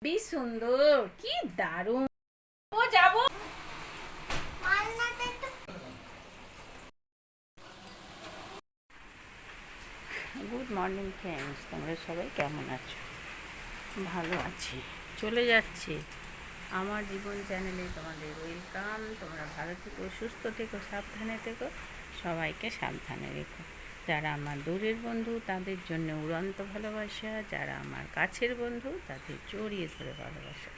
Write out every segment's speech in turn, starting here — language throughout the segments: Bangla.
কি সুন্দর, কি দারুণ। ও যাব। গুড মর্নিং ফ্রেন্ডস, তোমরা সবাই কেমন আছো? ভালো আছি। চলে যাচ্ছি আমার জীবন চ্যানেলে তোমাদের ওয়েলকাম। তোমরা ভালো থেকো, সুস্থ থেকো, সাবধানে থেকো, সবাইকে সাবধানে রেখো। যারা আমার দূরের বন্ধু তাদের জন্য উড়ন্ত ভালোবাসা, যারা আমার কাছের বন্ধু তাদের জড়িয়ে ধরে ভালোবাসা।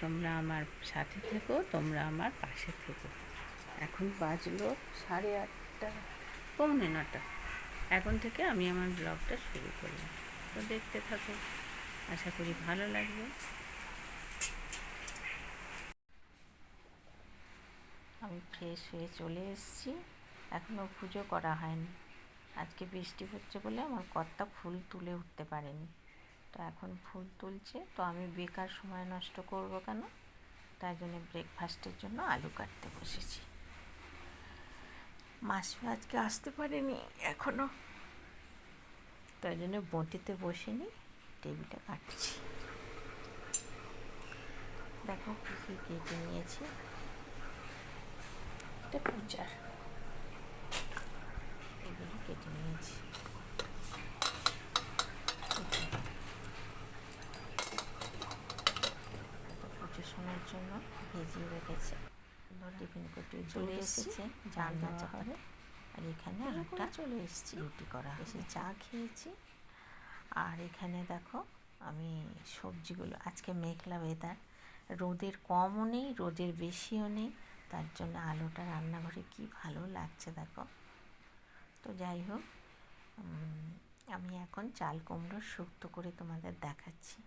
তোমরা আমার সাথে থেকো, তোমরা আমার পাশে থেকো। এখন বাজলো 8:30, পৌনে 9টা। এখন থেকে আমি আমার ব্লগটা শুরু করলাম, তো দেখতে থাকো, আশা করি ভালো লাগবে। আমি ফ্রেশ হয়ে চলে এসেছি, এখনও পুজো করা হয়নি। আজকে বৃষ্টি হচ্ছে বলে আমার কর্তা ফুল তুলে উঠতে পারেনি, তো এখন ফুল তুলছে। তো আমি বেকার সময় নষ্ট করব কেন, তাই জন্য ব্রেকফাস্টের জন্য আলু কাটতে বসেছি। মাসিও আজকে আসতে পারেনি এখনও, তাই জন্য বঁটিতে বসিনি, টেবিলে কাটছি। দেখো কী কী কেটে নিয়েছি। এটা পূজার, এগুলো কেটে নিয়েছি। পুজোর সময়ের জন্য ভিজিয়ে রেখেছে। টিফিন করতে চলে এসেছে, রান্না হবে। আর এখানে একটা চলে এসেছি, রুটি করা এসে চা খেয়েছি। আর এখানে দেখো আমি সবজিগুলো, আজকে মেঘলা ওয়েদার, রোদের কমও নেই রোদের বেশিও নেই, তার জন্য আলুটা রান্নাঘরে কি ভালো লাগছে দেখো। তো যাই হোক, আমি এখন চাল কুমড়োর শুক্তো করে তোমাদের দেখাচ্ছি।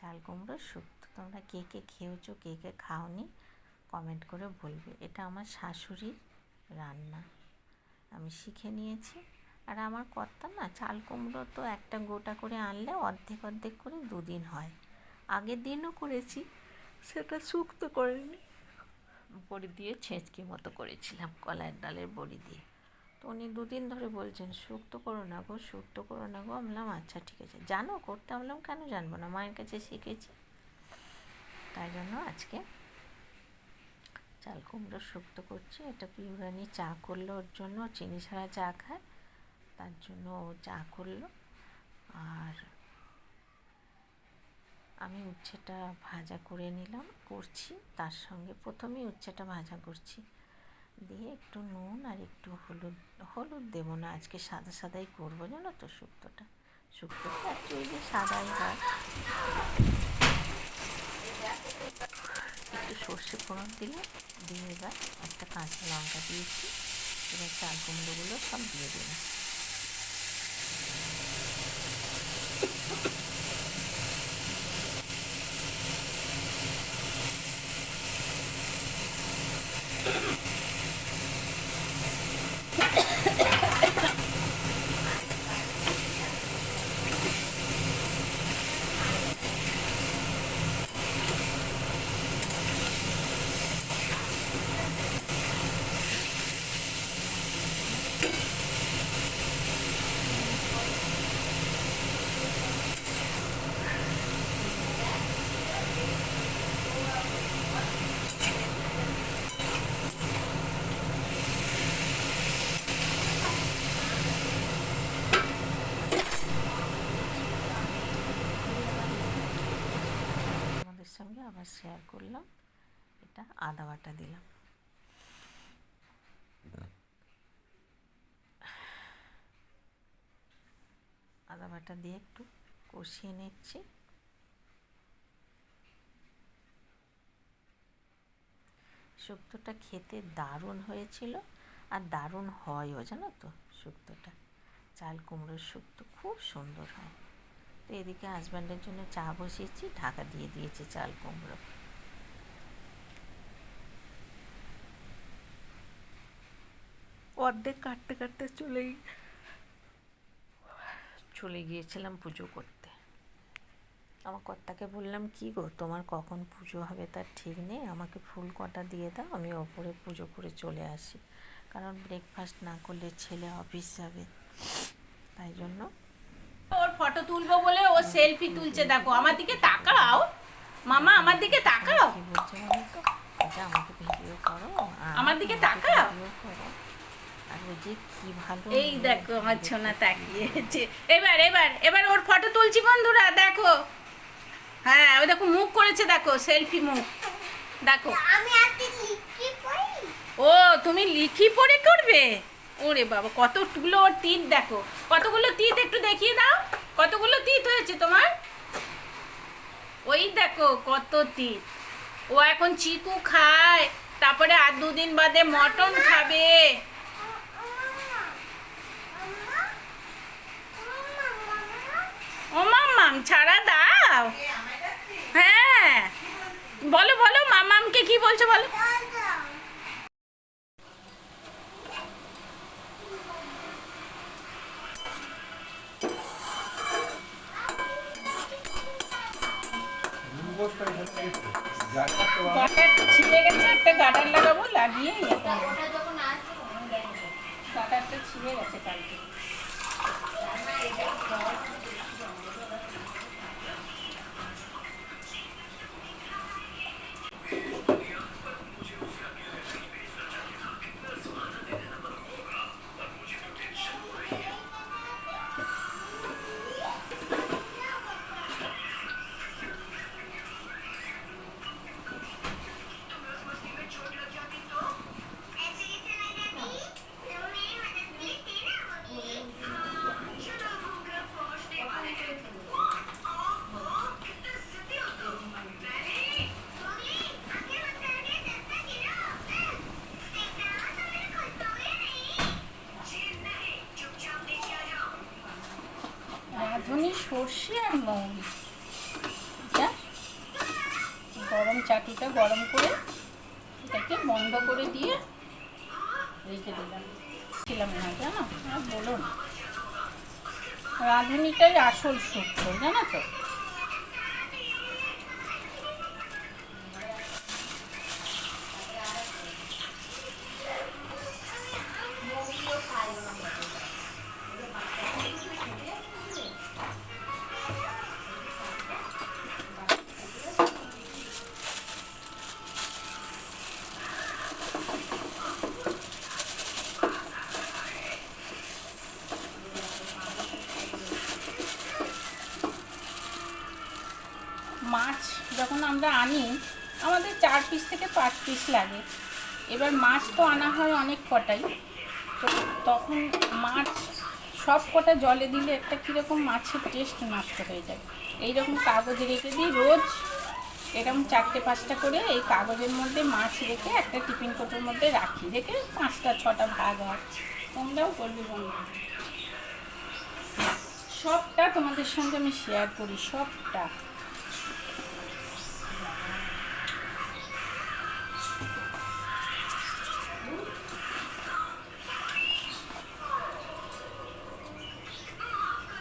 চাল কুমড়োর শুক্তো তোমরা কে কে খেয়েছো, কে কে খাওনি কমেন্ট করে বলবে। এটা আমার শাশুড়ির রান্না, আমি শিখে নিয়েছি। আর আমার কর্তা না, চাল কুমড়ো তো একটা গোটা করে আনলে অর্ধেক অর্ধেক করে 2 দিন হয়। আগের দিনও করেছি, সেটা শুক্তো করিনি, বড়ি দিয়ে ছেঁচকি মতো করেছিলাম, কলাইয়ের ডালের বড়ি দিয়ে। তো উনি 2 দিন ধরে বলছেন শুক্তো করো না গো, শুক্তো করো না গো। বললাম আচ্ছা ঠিক আছে, জানো করতে? বললাম কেন জানবো না, মায়ের কাছে শিখেছি। তাই জন্য আজকে চাল কুমড়ো শুক্তো করছি। এটা পিউরানি চা করলো, ওর জন্য চিনি ছাড়া চা খায়, তার জন্য ও চা করলো। আর আমি উচ্ছেটা ভাজা করে নিলাম, করছি। তার সঙ্গে প্রথমেই উচ্ছেটা ভাজা করছি, দিয়ে একটু নুন আর একটু হলুদ, হলুদ দেবো না আজকে, সাদা সাদাই করবো জানো তো শুক্তোটা। শুক্তোটা অ্যাকচুয়ালি সাদাই হয়। একটু সর্ষে ফোড়ন দিলে, দিয়ে এবার একটা কাঁচা লঙ্কা দিয়েছি। এবার চাল কুমড়োগুলো সব দিয়ে দিলাম। আমাদের সঙ্গে আবার শেয়ার করলাম, এটা আদা বাটা দিলাম। আদা বাটা দিয়ে একটু কষিয়ে নিচ্ছি। শুক্তোটা খেতে দারুণ হয়েছিল, আর দারুণ হয়ও জানো তো শুক্তোটা। চাল কুমড়োর শুক্তো খুব সুন্দর হয়। তো এদিকে হাজব্যান্ডের জন্য চা বসিয়েছি, ঢাকা দিয়ে দিয়েছি চাল কুমড়ো। অর্ধেক কাটতে কাটতে চলে গিয়েছিলাম পুজো করতে। আমার কর্তাকে বললাম কি গো, তোমার কখন পুজো হবে তার ঠিক নেই, আমাকে ফুল কটা দিয়ে দাও, আমি ওপরে পুজো করে চলে আসি, কারণ ব্রেকফাস্ট না করলে ছেলে অফিস যাবে। তাই জন্য ওর ফটো তুলবো বলে ও সেলফি তুলছে। দেখো আমার দিকে তাকাও মামা, আমার দিকে তাকাও, কি বলছে বলো তো, এটা আমাকে ভিডিও করো, আমার দিকে তাকাও। ভিডিও করো। আর ওই যে কি ভালো, এই দেখো আমার ছোনা তাকিয়েছে। এবার এবার এবার ওর ফটো তুলছি বন্ধুরা, দেখো। হ্যাঁ ওই দেখো মুখ করেছে, দেখো সেলফি মুখ, দেখো। আমি আজকে লিখি পড়ি। ও তুমি লিখি পড়ে করবে? ওরে বাবা কত টুলো ওর তিত, দেখো কতগুলো তিত, একটু দেখিয়ে দাও কতগুলো তিত হয়েছে তোমার। ওই দেখো কত তিত। ও এখন চিকু খায়, তারপরে আর 2 দিন বাদে মটন খাবে। ও মাম্মাম ছাড়া দাও। হ্যাঁ বলো বলো, মাম্মামকে কি বলছো বলো। গাটার ছিঁড়ে গেছে, একটা গাটার লাগাবো, লাগিয়ে গাটারটা ছিঁড়ে গেছে কালকে। রাঁধুনি সর্ষে আর মৌরি, এটা গরম চাটুটা গরম করে এটাকে বন্ধ করে দিয়ে রেখে দিলাম, ছিলাম না জানো, আর বলো না, রাঁধুনিটাই আসল সূত্র জানো তো। মাছ যখন আমরা আনি আমাদের 4 পিস থেকে 5 পিস লাগে। এবার মাছ তো আনা হয় অনেক কটাই, তো তখন মাছ সব কটা জলে দিলে একটা কীরকম মাছের টেস্ট নষ্ট হয়ে যায়। এইরকম কাগজে রেখে দিই রোজ, এরকম 4-5টা করে এই কাগজের মধ্যে মাছ রেখে একটা টিফিন কোটোর মধ্যে রাখি, রেখে 5টা-6টা ভাগ হয়। তোমরাও করবে বন্ধু, সবটা তোমাদের সঙ্গে আমি শেয়ার করি, সবটা।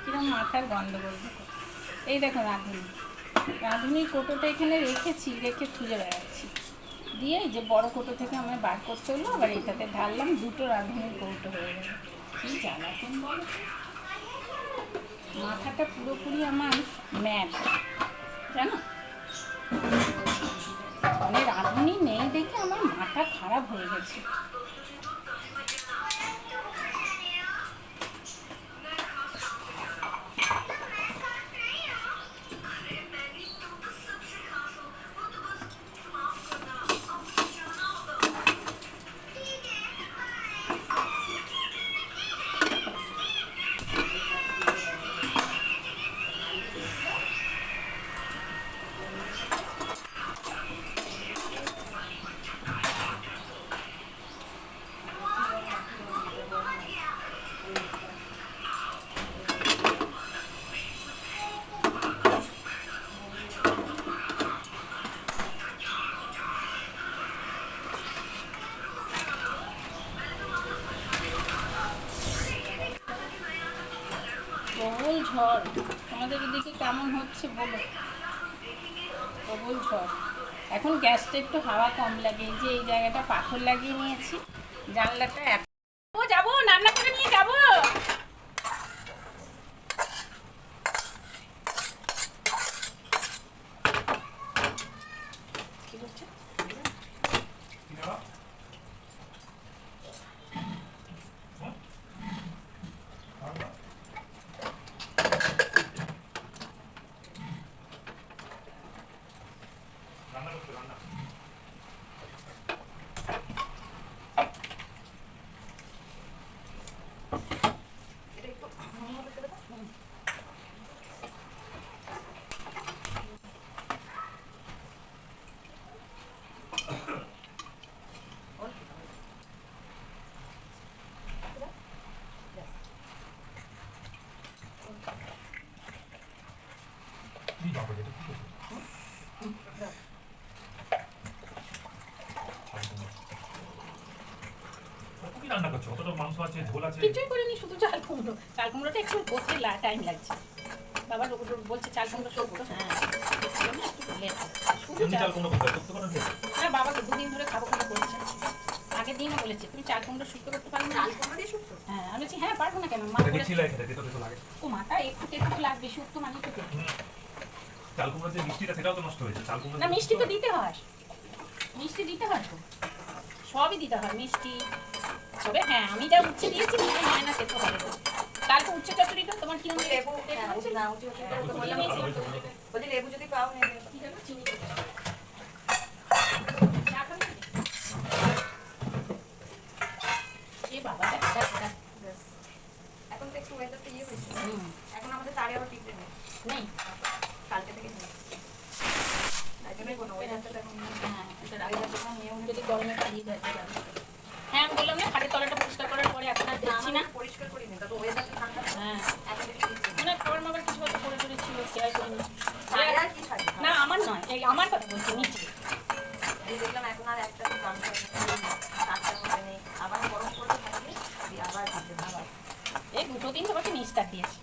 কিরম মাথার গন্ডগোল। এই দেখো রাঁধুনির কোটোটা এখানে রেখেছি, রেখে খুঁজে বেড়াচ্ছি, দিয়ে যে বড় কোটো থেকে আমার বার করতে হলো, আবার এটাতে ঢাললাম, 2টো রাঁধুনির কৌটো হয়ে গেল। কি জ্বালাতন বলো, মাথাটা পুরোপুরি আমার ম্যাট জানো, মানে রাঁধুনি নেই দেখে আমার মাথা খারাপ হয়ে গেছে। প্রবল ঝড়, তোমাদের এদিকে কেমন হচ্ছে বলো। প্রবল ঝড়, এখন গ্যাসটা একটু হাওয়া কম লাগে, এই যে এই জায়গাটা পাথর লাগিয়ে নিয়েছি, জানলাটা যাবো রান্না করে নিয়ে যাবো। কি রান্না করছো? কতটা মাংস আছে, ঝোল আছে? কিছুই করিনি, শুধু চাল কুমড়ো। চাল কুমড়োটা একটু করতে টাইম লাগছে। বাবা বলছে চাল কুমড়ো শুক্তো। হ্যাঁ, শুধু এমনি চাল কুমড়ো করতে হয়, শুক্তো করে দিয়ে? না, বাবাকে দুদিন ধরে খাবো খাবো বলছে। আগের দিনও বলেছে তুমি চাল কুমড়ো শুক্তো করতে পারবে না? চাল কুমড়ো দিয়ে শুক্তো? হ্যাঁ, আমি বলছি হ্যাঁ পারবো না কেন, মা এটা কি বলেছে। ছিলাই খেতে তেতো তেতো লাগে? ও মাটা একটু তেতো লাগবে, শুক্তো মানে তো তেতো। চাল কুমড়োর যে মিষ্টিটা সেটাও তো নষ্ট হয়েছে। চাল কুমড়ো না, মিষ্টি তো দিতে হয়, মিষ্টি দিতে হয় তো, সবই দিতে হয় মিষ্টি। তবে হ্যাঁ, আমি যা উচ্ছে দিয়েছি ময়না তেতো হবে না। কালকে উচ্ছে চচ্চড়িটা তোমার কি আমি লেবু বলছি লেবু যদি পাও নেবে। কি জানো চিনি দেবো। চা খাবে নাকি? এ বাবা দেখ দেখ দেখ। এখন তো একটু ওয়েদারটা ইয়ে হয়েছে, হুম, এখন আমাদের তারেও টিপতে নেই, নেই। কালকে থেকে নেই, তাই জন্যই কোনো ওয়েদারটা এখন হ্যাঁ, এটা রাখো। ওয়েদারটা এখন নিয়েও যদি গরমে কাটিয়ে যায় যাবে। হ্যাঁ, আমি বললাম না খাটের তলাটা পরিষ্কার করার পরে এখন আর দেখছি না। পরিষ্কার করিনি, তবে ওয়েদারটা ঠান্ডা হ্যাঁ, এখন একটু দিচ্ছে মানে খাবার মাবার কিছু হয়তো করে টরে ছিল, খেয়াল করিনি। আর কি খাই না আমার নয়, এই আমার কথা বলছি নিচে। এই দেখলাম এখন আর একটা তো দাম খাই চারটার মধ্যে নেই, আবার গরম করতে থাকবে দিয়ে আবার ভাবতে আবার এই দুটো দিন তোমাকে নিস্তার দিয়েছে।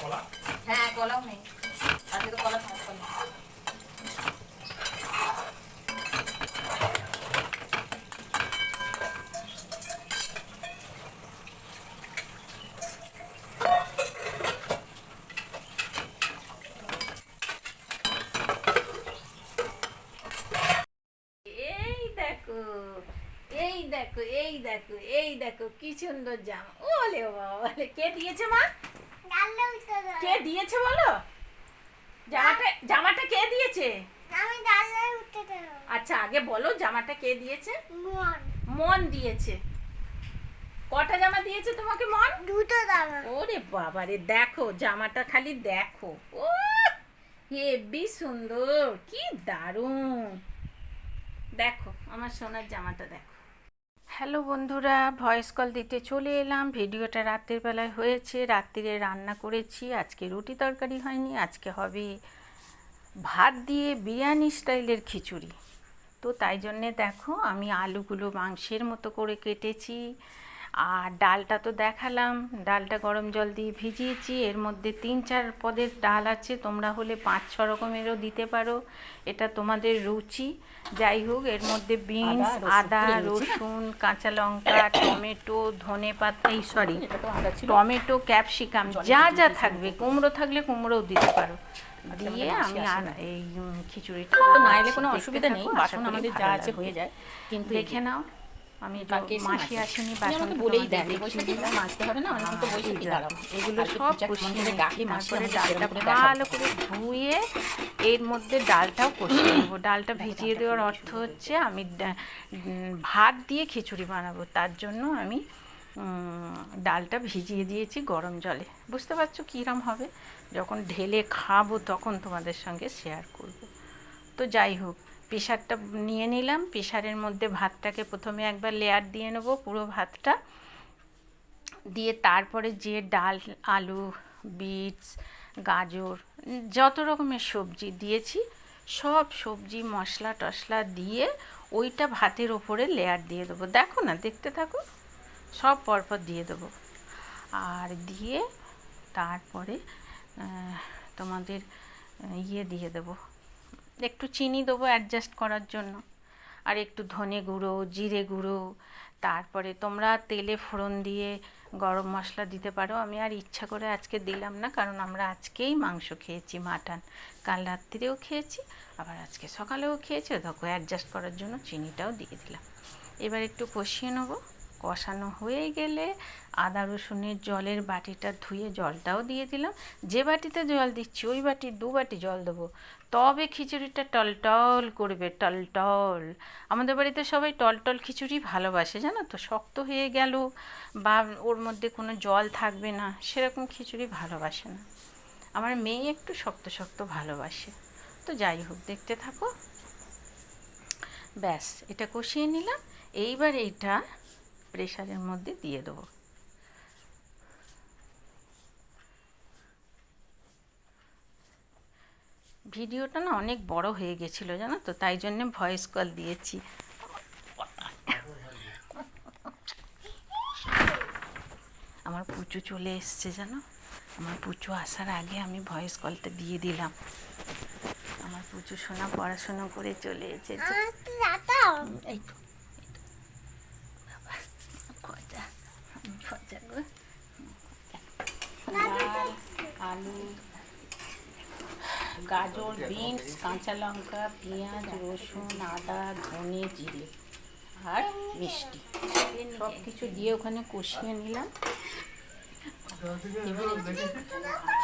কলা? হ্যাঁ কলাও নেই, আজকে তো কলা খাওয়া কলা এই দেখো, এই দেখো, এই দেখো, এই দেখো কি সুন্দর জামা। ওলে বাবা, ওলে কে দিয়েছে মা? ডালটা উঠে দাও। কে দিয়েছে বলো? জামাটা কে দিয়েছে? আমি ডালটা উঠে দেবো। আচ্ছা আগে বলো জামাটা কে দিয়েছে? মন মন দিয়েছে। কটা জামা দিয়েছে তোমাকে মন? দুটো দাও। ওরে বাবা রে, দেখো জামাটা খালি দেখো। ও হেবি সুন্দর, কি দারুণ। দেখো আমার সোনার জামাটা দেখো। হ্যালো বন্ধুরা, ভয়েস কল দিতে চলে এলাম। ভিডিওটা রাতের বেলায় হয়েছে, রাত্রিরে রান্না করেছি। আজকে রুটি তরকারি হয়নি, আজকে হবে ভাত দিয়ে বিরিয়ানি স্টাইলের খিচুড়ি। তো তাই জন্যে দেখো আমি আলুগুলো মাংসের মতো করে কেটেছি, আর ডালটা তো দেখালাম, ডালটা গরম জল দিয়ে ভিজিয়েছি। এর মধ্যে 3-4 পদের ডাল আছে, তোমরা হলে 5-6 রকমেরও দিতে পারো, এটা তোমাদের রুচি। যাই হোক, এর মধ্যে বিনস, আদা, রসুন, কাঁচা লঙ্কা, টমেটো, ধনে পাতা, টমেটো, ক্যাপসিকাম, যা যা থাকবে, কুমড়ো থাকলে কুমড়োও দিতে পারো, দিয়ে আমি আর এই খিচুড়িটা না এলে কোনো দেখতে অসুবিধা থাকো, নেই, আশা বাসন করি আমাদের ভালো যা আছে লাগবে। হয়ে যায়, কিন্তু দেখে নাও, আমি কালকে এসে মাসি মাছ আসেনি, তুমি বাসন আমাকে বলেই দেন বৈশাখী মাছতে হবে না, অনেক তো বৈশাখী দাঁড়াও এগুলো কালকে সব পূজা কষিয়ে মন্দিরে ডাকলে মাসি তারপরে আমাদের ডালটা সেরকম করে দেখাবে। ভালো করে ধুয়ে এর মধ্যে ডালটাও কষিয়ে নেবো। ডালটা ভিজিয়ে দেওয়ার অর্থ হচ্ছে আমি ভাত দিয়ে খিচুড়ি বানাবো, তার জন্য আমি ডালটা ভিজিয়ে দিয়েছি গরম জলে। বুঝতে পারছো কীরম হবে, যখন ঢেলে খাবো তখন তোমাদের সঙ্গে শেয়ার করব। তো যাই হোক, প্রেশারটা নিয়ে নিলাম, প্রেশারের মধ্যে ভাতটাকে প্রথমে একবার লেয়ার দিয়ে নেবো পুরো ভাতটা দিয়ে, তারপরে যে ডাল, আলু, বিটস, গাজর, যত রকমের সবজি দিয়েছি সব সবজি মশলা টশলা দিয়ে ওইটা ভাতের ওপরে লেয়ার দিয়ে দেবো। দেখো না, দেখতে থাকো, সব পরপর দিয়ে দেবো। আর দিয়ে তারপরে তোমাদের ইয়ে দিয়ে দেবো, একটু চিনি দেবো অ্যাডজাস্ট করার জন্য, আর একটু ধনে গুঁড়ো, জিরে গুঁড়ো, তারপরে তোমরা তেলে ফোড়ন দিয়ে গরম মশলা দিতে পারো। আমি আর ইচ্ছা করে আজকে দিলাম না, কারণ আমরা আজকেই মাংস খেয়েছি, মাটন, কাল রাত্রিরেও খেয়েছি, আবার আজকে সকালেও খেয়েছি, দেখো অ্যাডজাস্ট করার জন্য চিনিটাও দিয়ে দিলাম। এবার একটু কষিয়ে নেবো, কষানো হয়ে গেলে আদা রসুনের জলের বাটিটা ধুয়ে জলটাও দিয়ে দিলাম। যে বাটিতে জল দিচ্ছি ওই বাটির 2 বাটি জল দেবো, তবে খিচুড়িটা টলটল করবে, টলটল। আমাদের বাড়িতে সবাই টলটল খিচুড়ি ভালোবাসে, জানো তো, শক্ত হয়ে গেল বা ওর মধ্যে কোনো জল থাকবে না সেরকম খিচুড়ি ভালোবাসে না। আমার মেয়ে একটু শক্ত শক্ত ভালোবাসে, তো যাই হোক দেখতে থাকো। ব্যাস, এটা কষিয়ে নিলাম। এইবার এইটা প্রেসারের মধ্যে দিয়ে দেবো। ভিডিওটা না অনেক বড় হয়ে গেছিলো জানো তো, তাই জন্যে ভয়েস কল দিয়েছি। আমার পুচু চলে এসছে জানো, আমার পুচু আসার আগে আমি ভয়েস কলটা দিয়ে দিলাম। আমার পুচু সোনা পড়াশোনা করে চলে এসেছে। এই তো বাবা, খজা খজা গো। ডাল, আলু, গাজর, বিনস, কাঁচা লঙ্কা, পেঁয়াজ, রসুন, আদা, ধনে, জিরে আর মিষ্টি সব কিছু দিয়ে ওখানে কষিয়ে নিলাম। এবারে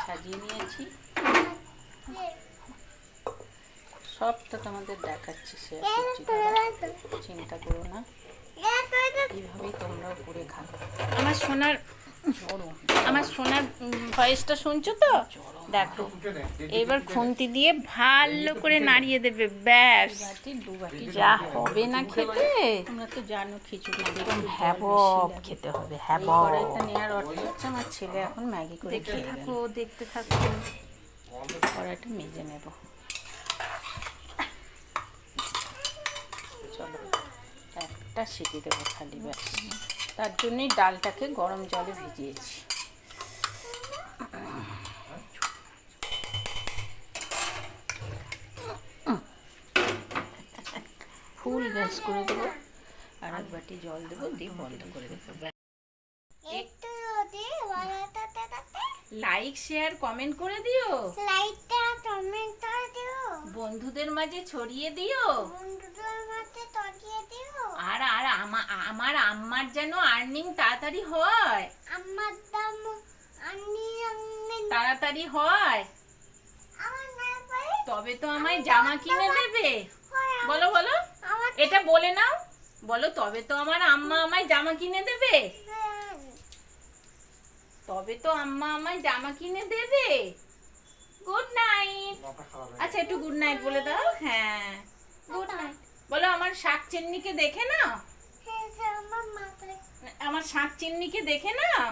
সাজিয়ে নিয়েছি, সবটা তোমাদের দেখাচ্ছি, শেয়ার করছি, চিন্তা করো না, এইভাবেই তোমরাও করে খাবে। আমার সোনার ভয়েসটা শুনছো তো? দেখো, এবার খুন্তি দিয়ে ভালো করে নাড়িয়ে দেবে, ব্যাস। যা হবে না খেতে, তোমরা তো জানো খিচুড়ি একদম হ্যাবব খেতে হবে, হ্যাবব। কড়াইটা নেওয়ার অর্থ হচ্ছে আমার ছেলে এখন ম্যাগি করে খেয়ে থাকো, দেখতে থাকো। কড়াইটা মেজে নেব, চলো একটা সিটি দেবো খালি, ব্যাস। তার জন্যই ডালটাকে গরম জলে ভিজিয়েছি। ফুল গ্যাস করে দেবো, আর এক বাটি জল দেবো, দিয়ে বন্ধ করে দেবো। একটু যদি বানাতে লাইক শেয়ার কমেন্ট করে দিও, লাইকটা কমেন্ট করে দিও, বন্ধুদের মাঝে ছড়িয়ে দিও, বন্ধুদের মধ্যে তটিয়ে দিও। আর আর আমার আম্মার যেন আর্নিং তাড়াতাড়ি হয়, আমার দাম আনি তাড়াতাড়ি হয়, আমার না পারে তবে তো আমায় জামা কিনে দেবে। হয় বলো বলো, আমার এটা বলে নাও, বলো তবে তো আমার আম্মা আমায় জামা কিনে দেবে, তবে তো আম্মা আমায় জামা কিনে দেবে। Good night. আচ্ছা একটু গুড নাইট বলে দাও। হ্যাঁ গুড নাইট বলো। আমার শাক চিন্নিকে দেখে নাও, আমার মাথায় আমার শাক চিন্নিকে দেখে নাও।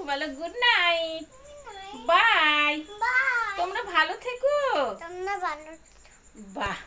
বলো গুড নাইট, বাই। বাই। তোমরা ভালো থেকো। তোমরা ভালো বাহ।